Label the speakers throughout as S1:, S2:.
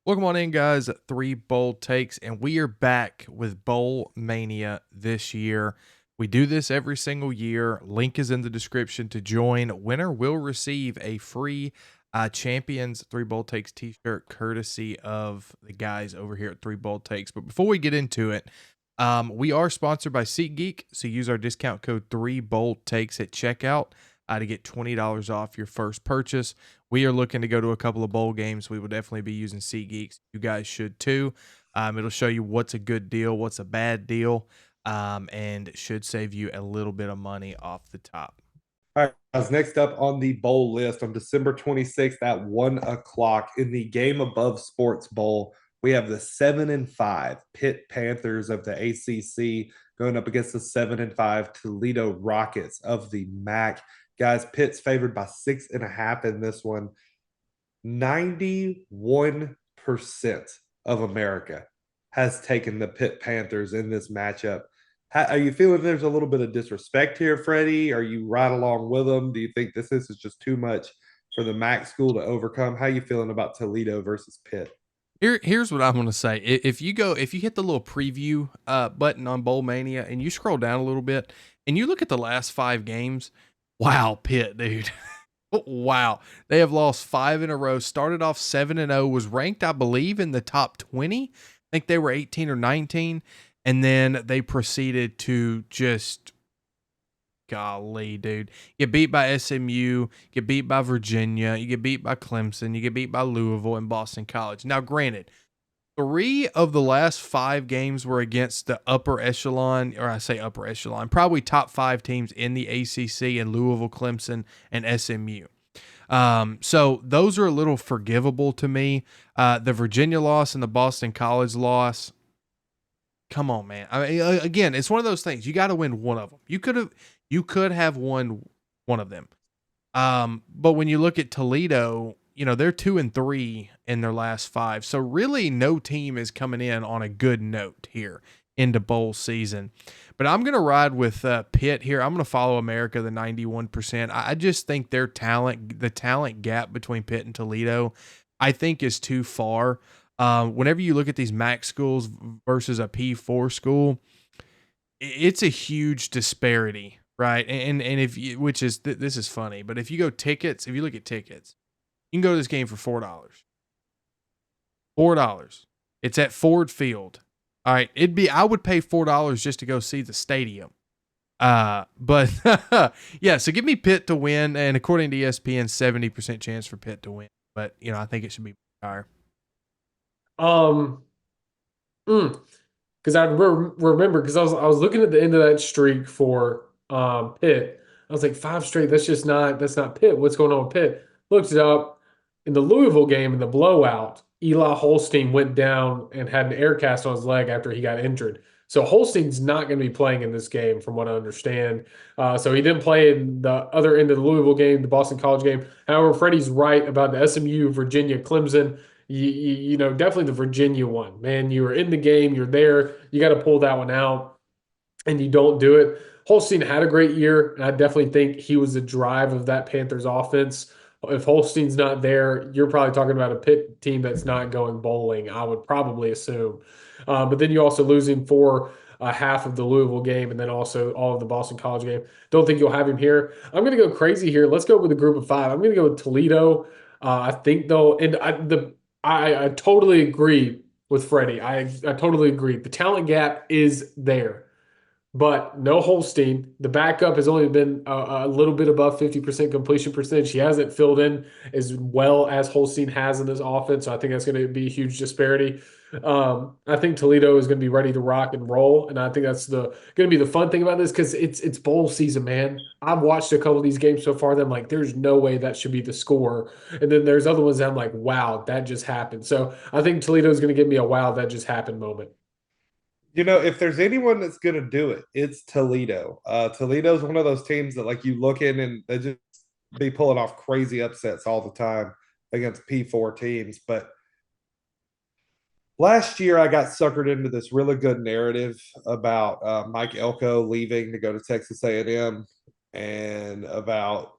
S1: Welcome on in, guys. Three bold takes, and we are back with Bowl Mania this year. We do this every single year. Link is in the description to join. Winner will receive a free Champions Three Bold Takes t-shirt courtesy of the guys over here at Three Bold Takes. But before we get into it, we are sponsored by SeatGeek, so use our discount code 3BoldTakes at checkout to get $20 off your first purchase. We are looking to go to a couple of bowl games. We will definitely be using SeatGeeks. You guys should too. It'll show you what's a good deal, what's a bad deal, and should save you a little bit of money off the top.
S2: All right, guys. Next up on the bowl list on December 26th at 1 o'clock in the GameAbove Sports Bowl, we have the 7-5 Pitt Panthers of the ACC going up against the 7-5 Toledo Rockets of the MAC. Guys, Pitt's favored by 6.5 in this one. 91% of America has taken the Pitt Panthers in this matchup. Are you feeling there's a little bit of disrespect here, Freddie? Are you right along with them? Do you think this is just too much for the MAC school to overcome? How are you feeling about Toledo versus Pitt?
S1: Here's what I'm going to say. If you hit the little preview button on Bowl Mania and you scroll down a little bit and you look at the last 5 games, wow, Pitt, dude. Wow. They have lost 5 in a row, started off 7-0, was ranked, I believe, in the top 20. I think they were 18 or 19. And then they proceeded to just, golly, dude. Get beat by SMU, get beat by Virginia, you get beat by Clemson, you get beat by Louisville and Boston College. Now, granted, 3 of the last 5 games were against the upper echelon, or I say upper echelon, probably top 5 teams in the ACC and Louisville, Clemson, and SMU. So those are a little forgivable to me. The Virginia loss and the Boston College loss, come on, man. I mean, again, it's one of those things. You got to win one of them. You could have won one of them. But when you look at Toledo, they're 2-3 in their last 5. So really no team is coming in on a good note here into bowl season. But I'm going to ride with Pitt here. I'm going to follow America, the 91%. I just think the talent gap between Pitt and Toledo, I think is too far. Whenever you look at these MAC schools versus a P4 school, it's a huge disparity, right? And if you, which is this is funny, but if you look at tickets, you can go to this game for $4. $4. It's at Ford Field. All right, I would pay $4 just to go see the stadium. But yeah, so give me Pitt to win, and according to ESPN, 70% chance for Pitt to win. But I think it should be higher.
S3: Um, because remember because I was looking at the end of that streak for Pitt. I was like 5 straight. That's not Pitt. What's going on with Pitt? Looked it up in the Louisville game in the blowout. Eli Holstein went down and had an air cast on his leg after he got injured. So Holstein's not going to be playing in this game, from what I understand. So he didn't play in the other end of the Louisville game, the Boston College game. However, Freddie's right about the SMU, Virginia, Clemson. Definitely the Virginia one, man. You were in the game, you're there, you got to pull that one out, and you don't do it. Holstein had a great year, and I definitely think he was the drive of that Panthers offense. If Holstein's not there, you're probably talking about a Pitt team that's not going bowling, I would probably assume. But then you also lose him for half of the Louisville game and then also all of the Boston College game. Don't think you'll have him here. I'm going to go crazy here. Let's go with a group of 5. I'm going to go with Toledo. I think though, and I totally agree with Freddie. I totally agree. The talent gap is there, but no Holstein. The backup has only been a little bit above 50% completion percentage. He hasn't filled in as well as Holstein has in this offense, so I think that's going to be a huge disparity. I think Toledo is going to be ready to rock and roll, and I think that's going to be the fun thing about this because it's bowl season, man. I've watched a couple of these games so far that I'm like, there's no way that should be the score, and then there's other ones that I'm like, wow, that just happened. So I think Toledo is going to give me a wow, that just happened moment.
S2: If there's anyone that's going to do it, it's Toledo. Toledo's one of those teams that, like, you look in and they just be pulling off crazy upsets all the time against P4 teams. But last year, I got suckered into this really good narrative about Mike Elko leaving to go to Texas A&M and about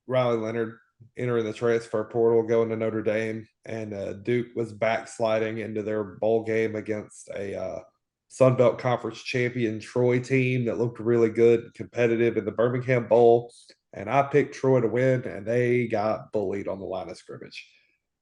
S2: Riley Leonard entering the transfer portal, going to Notre Dame, and Duke was backsliding into their bowl game against a Sun Belt Conference champion Troy team that looked really good and competitive in the Birmingham Bowl. And I picked Troy to win, and they got bullied on the line of scrimmage.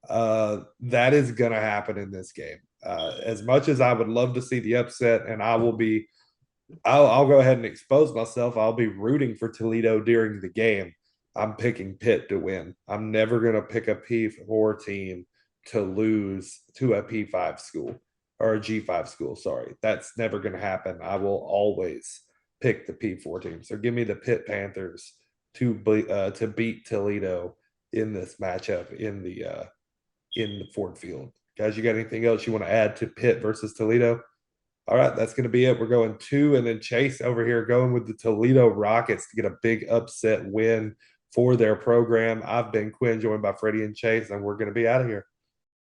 S2: That is going to happen in this game. As much as I would love to see the upset, and I'll go ahead and expose myself. I'll be rooting for Toledo during the game. I'm picking Pitt to win. I'm never going to pick a P4 team to lose to a P5 school or a G5 school. Sorry, that's never going to happen. I will always pick the P4 team. So give me the Pitt Panthers to beat Toledo in this matchup in the Ford Field. Guys, you got anything else you want to add to Pitt versus Toledo? All right, that's going to be it. We're going 2, and then Chase over here going with the Toledo Rockets to get a big upset win for their program. I've been Quinn, joined by Freddie and Chase, and we're going to be out of here.